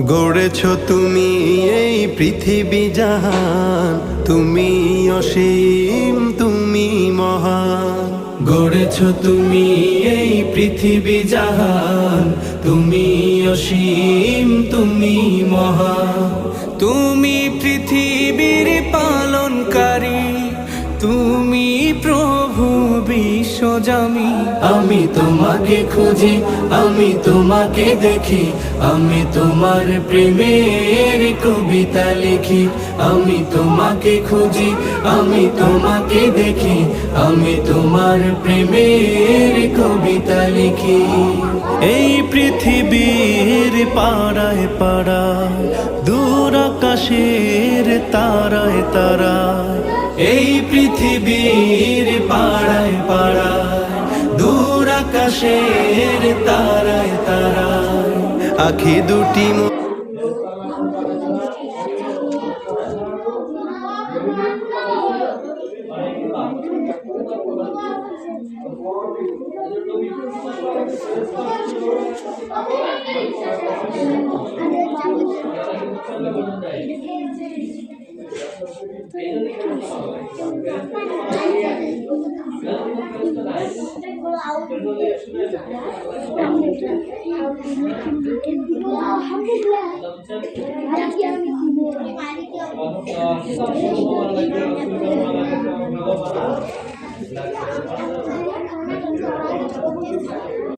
গড়েছ তুমি এই পৃথিবী জাহান, তুমি অসীম তুমি মহান। গড়েছ তুমি এই পৃথিবী জাহান, তুমি অসীম তুমি মহান। তুমি পৃথিবীর পালনকারী, তুমি প্রভু বিশ্বজামি। আমি তোমাকে খুঁজি, আমি তোমাকে দেখি, আমি তোমার প্রেমের কবিতা লিখি। আমি তোমাকে খুঁজি, আমি তোমাকে দেখি, আমি তোমার প্রেমের কবিতা লিখি। এই পৃথিবীর পাড়ায় পাড়ায়, দূর আকাশের তারায় তারায়, এই পৃথিবীর পাড়ায় পাড়ায়, দূর আকাশের তারায় তারায়, আখি দুটি আলহামদুলিল্লাহ